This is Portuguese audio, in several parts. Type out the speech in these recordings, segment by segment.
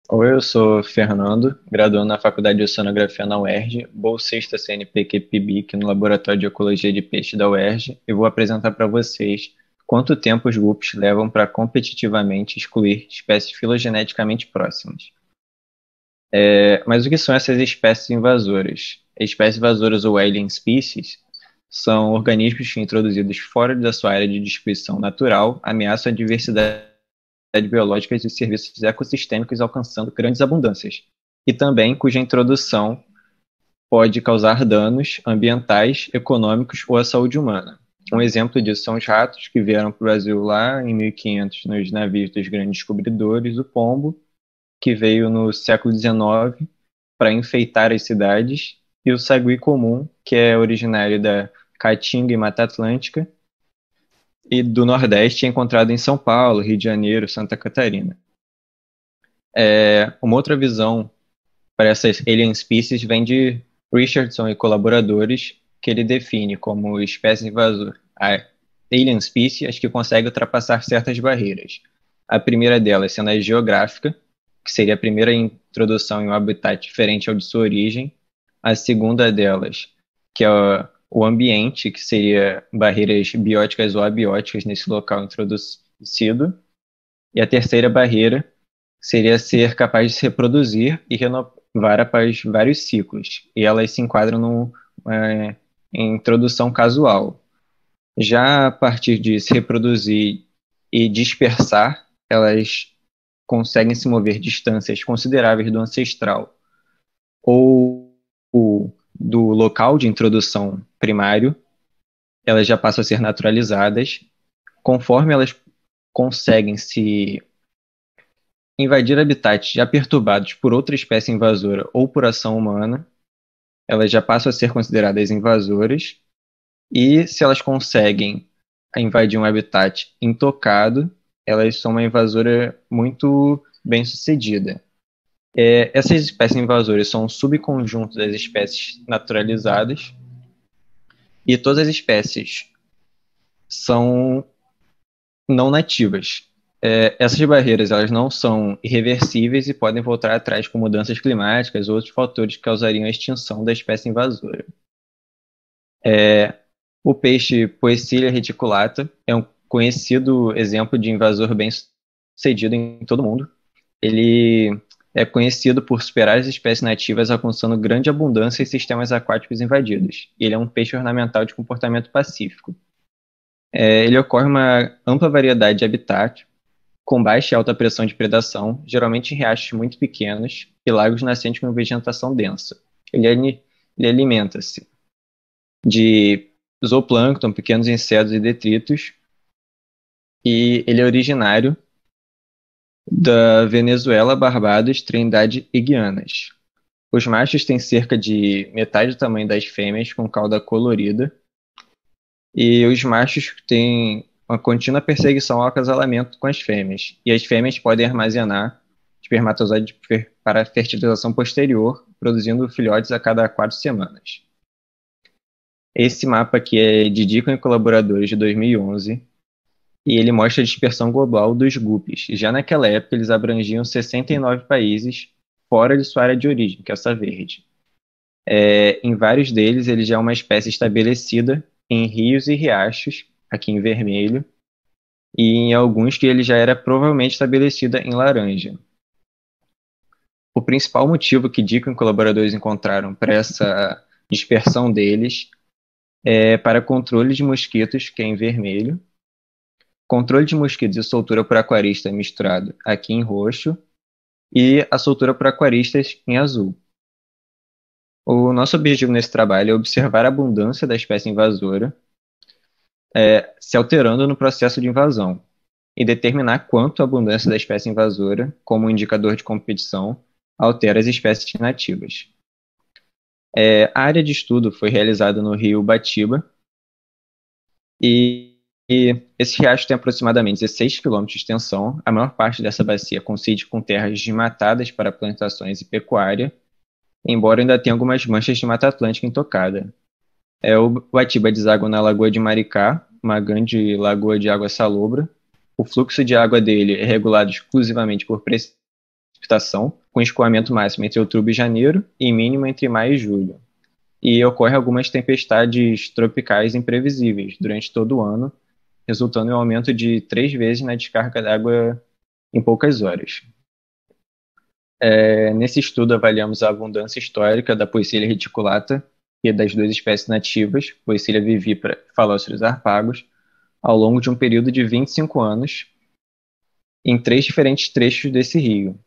Oi, eu sou Fernando, graduando na Faculdade de Oceanografia na UERJ, bolsista CNPq-PIBIC no Laboratório de Ecologia de Peixe da UERJ, e vou apresentar para vocês quanto tempo os GUPs levam para competitivamente excluir espécies filogeneticamente próximas. Mas o que são essas espécies invasoras? Espécies invasoras ou alien species são organismos introduzidos fora da sua área de distribuição natural, ameaçam a diversidade biológicas e serviços ecossistêmicos alcançando grandes abundâncias, e também cuja introdução pode causar danos ambientais, econômicos ou à saúde humana. Um exemplo disso são os ratos, que vieram para o Brasil lá em 1500 nos navios dos grandes descobridores, o pombo, que veio no século XIX para enfeitar as cidades, e o sagui comum, que é originário da Caatinga e Mata Atlântica, e do Nordeste, encontrado em São Paulo, Rio de Janeiro, Santa Catarina. Uma outra visão para essas alien species vem de Richardson e colaboradores, que ele define como espécie invasora. A alien species que consegue ultrapassar certas barreiras. A primeira delas sendo a geográfica, que seria a primeira introdução em um habitat diferente ao de sua origem. A segunda delas, que é o ambiente, que seria barreiras bióticas ou abióticas nesse local introduzido. E a terceira barreira seria ser capaz de se reproduzir e renovar após vários ciclos. E elas se enquadram em introdução casual. Já a partir de se reproduzir e dispersar, elas conseguem se mover distâncias consideráveis do ancestral ou do local de introdução primário, elas já passam a ser naturalizadas. Conforme elas conseguem se invadir habitats já perturbados por outra espécie invasora ou por ação humana, elas já passam a ser consideradas invasoras, e se elas conseguem invadir um habitat intocado, elas são uma invasora muito bem sucedida. Essas espécies invasoras são um subconjunto das espécies naturalizadas, e todas as espécies são não nativas. Essas barreiras elas não são irreversíveis e podem voltar atrás com mudanças climáticas ou outros fatores que causariam a extinção da espécie invasora. O peixe Poecilia reticulata é um conhecido exemplo de invasor bem sucedido em todo o mundo. Ele é conhecido por superar as espécies nativas, alcançando grande abundância em sistemas aquáticos invadidos. E ele é um peixe ornamental de comportamento pacífico. Ele ocorre em uma ampla variedade de habitats, com baixa e alta pressão de predação, geralmente em riachos muito pequenos e lagos nascentes com vegetação densa. Ele alimenta-se de zooplâncton, pequenos insetos e detritos, e ele é originário da Venezuela, Barbados, Trindade e Guianas. Os machos têm cerca de metade do tamanho das fêmeas, com cauda colorida, e os machos têm uma contínua perseguição ao acasalamento com as fêmeas, e as fêmeas podem armazenar espermatozoides para fertilização posterior, produzindo filhotes a cada 4 semanas. Esse mapa aqui é de Deacon e colaboradores de 2011, e ele mostra a dispersão global dos guppies. Já naquela época, eles abrangiam 69 países fora de sua área de origem, que é essa verde. Em vários deles, ele já é uma espécie estabelecida em rios e riachos, aqui em vermelho, e em alguns que ele já era provavelmente estabelecida em laranja. O principal motivo que Deacon e colaboradores encontraram para essa dispersão deles é para controle de mosquitos, que é em vermelho, controle de mosquitos e soltura por aquarista misturado aqui em roxo, e a soltura por aquaristas em azul. O nosso objetivo nesse trabalho é observar a abundância da espécie invasora se alterando no processo de invasão e determinar quanto a abundância da espécie invasora, como um indicador de competição, altera as espécies nativas. A área de estudo foi realizada no rio Batiba, e esse riacho tem aproximadamente 16 quilômetros de extensão. A maior parte dessa bacia coincide com terras desmatadas para plantações e pecuária, embora ainda tenha algumas manchas de Mata Atlântica intocada. O Batiba deságua na Lagoa de Maricá, uma grande lagoa de água salobra. O fluxo de água dele é regulado exclusivamente por precipitação precipitação, com escoamento máximo entre outubro e janeiro e mínimo entre maio e julho. E ocorre algumas tempestades tropicais imprevisíveis durante todo o ano, resultando em um aumento de 3 vezes na descarga d'água em poucas horas. Nesse estudo, avaliamos a abundância histórica da Poecilia reticulata e das duas espécies nativas, Poecilia vivipara e Phalloceros harpagos, ao longo de um período de 25 anos, em 3 diferentes trechos desse rio.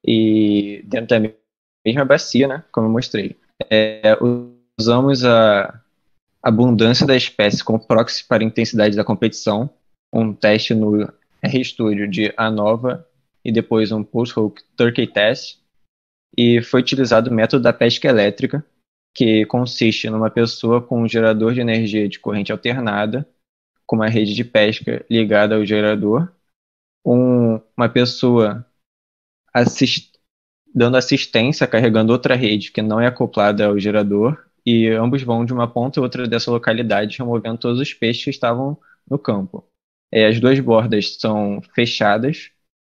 E dentro da mesma bacia, né, como eu mostrei. Usamos a abundância da espécie como proxy para a intensidade da competição, um teste no RStudio de ANOVA e depois um Post-Hoc Turkey Test, e foi utilizado o método da pesca elétrica, que consiste numa pessoa com um gerador de energia de corrente alternada, com uma rede de pesca ligada ao gerador, uma pessoa dando assistência carregando outra rede que não é acoplada ao gerador, e ambos vão de uma ponta a outra dessa localidade, removendo todos os peixes que estavam no campo. As duas bordas são fechadas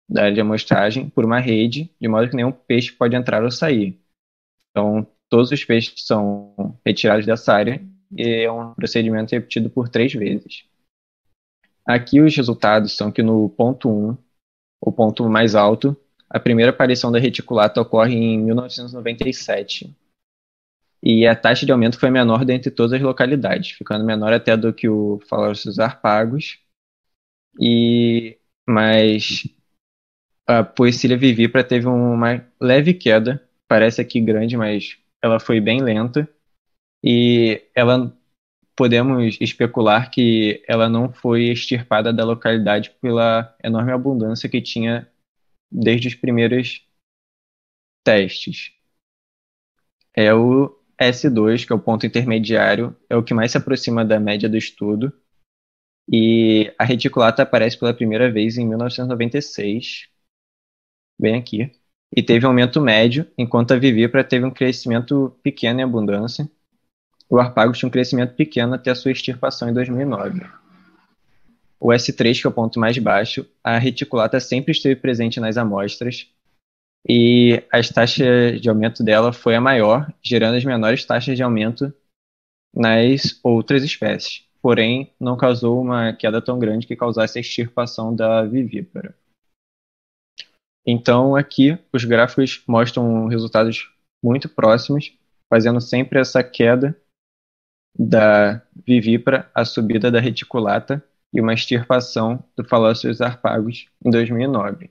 da área de amostragem por uma rede, de modo que nenhum peixe pode entrar ou sair. Então, todos os peixes são retirados dessa área e é um procedimento repetido por 3 vezes. Aqui os resultados são que no ponto 1, o ponto mais alto, a primeira aparição da reticulata ocorre em 1997. E a taxa de aumento foi menor dentre todas as localidades, ficando menor até do que o Phalloceros harpagos. Mas a Poecilia vivipara teve uma leve queda, parece aqui grande, mas ela foi bem lenta. E podemos especular que ela não foi extirpada da localidade pela enorme abundância que tinha desde os primeiros testes. O S2, que é o ponto intermediário, é o que mais se aproxima da média do estudo, e a reticulata aparece pela primeira vez em 1996, bem aqui, e teve um aumento médio, enquanto a vivipara teve um crescimento pequeno em abundância. O harpagos tinha um crescimento pequeno até a sua extirpação em 2009. O S3, que é o ponto mais baixo, a reticulata sempre esteve presente nas amostras, e as taxas de aumento dela foi a maior, gerando as menores taxas de aumento nas outras espécies. Porém, não causou uma queda tão grande que causasse a extirpação da vivípara. Então, aqui, os gráficos mostram resultados muito próximos, fazendo sempre essa queda da vivípara, a subida da reticulata e uma extirpação do Phalloceros harpagos em 2009.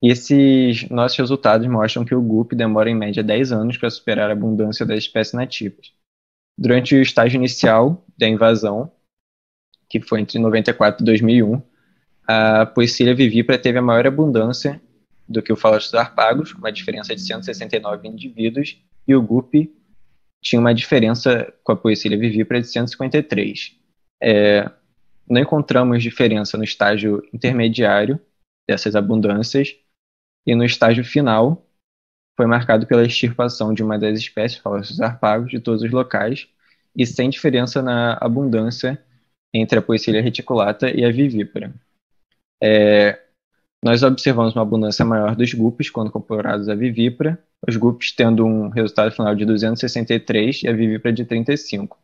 E esses nossos resultados mostram que o GUP demora em média 10 anos para superar a abundância das espécies nativas. Durante o estágio inicial da invasão, que foi entre 94 e 2001, a Poecilia vivipara teve a maior abundância do que o Phalloceros harpagos, uma diferença de 169 indivíduos, e o GUP tinha uma diferença com a Poecilia vivipara de 153. Não encontramos diferença no estágio intermediário dessas abundâncias, e no estágio final foi marcado pela extirpação de uma das espécies, Phalloceros harpagos, de todos os locais, e sem diferença na abundância entre a Poecilia reticulata e a vivípara. Nós observamos uma abundância maior dos guppies quando comparados à vivípara, os guppies tendo um resultado final de 263 e a vivípara de 35.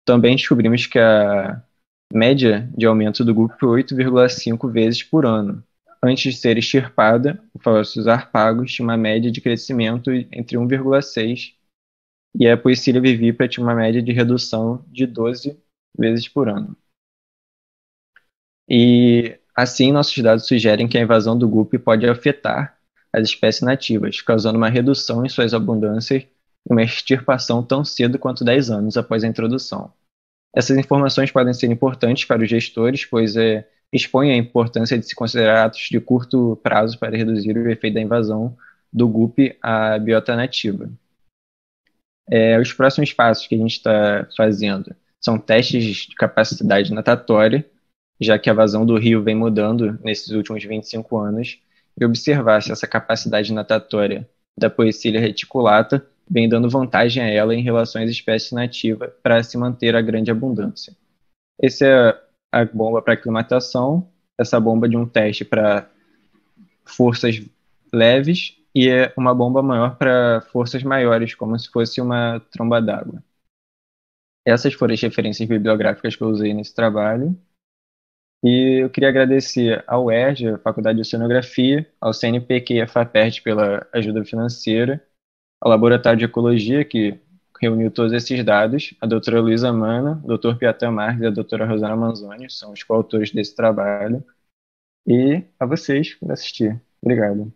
Também descobrimos que a média de aumento do guppy foi 8,5 vezes por ano. Antes de ser extirpada, o Phalloceros harpagos tinha uma média de crescimento entre 1,6 e a Poecilia vivipara tinha uma média de redução de 12 vezes por ano. E assim, nossos dados sugerem que a invasão do guppy pode afetar as espécies nativas, causando uma redução em suas abundâncias e uma extirpação tão cedo quanto 10 anos após a introdução. Essas informações podem ser importantes para os gestores, pois expõem a importância de se considerar atos de curto prazo para reduzir o efeito da invasão do guppy à biota nativa. Os próximos passos que a gente está fazendo são testes de capacidade natatória, já que a vazão do rio vem mudando nesses últimos 25 anos, e observar se essa capacidade natatória da Poecilia reticulata vem dando vantagem a ela em relação às espécies nativas para se manter a grande abundância. Essa é a bomba para aclimatação, essa bomba de um teste para forças leves e é uma bomba maior para forças maiores, como se fosse uma tromba d'água. Essas foram as referências bibliográficas que eu usei nesse trabalho. E eu queria agradecer ao UERJ, a Faculdade de Oceanografia, ao CNPq e à FAPERJ pela ajuda financeira, ao Laboratório de Ecologia, que reuniu todos esses dados, a doutora Luísa Mana, o doutor Piatã Marques e a doutora Rosana Manzoni, são os coautores desse trabalho, e a vocês por assistir. Obrigado.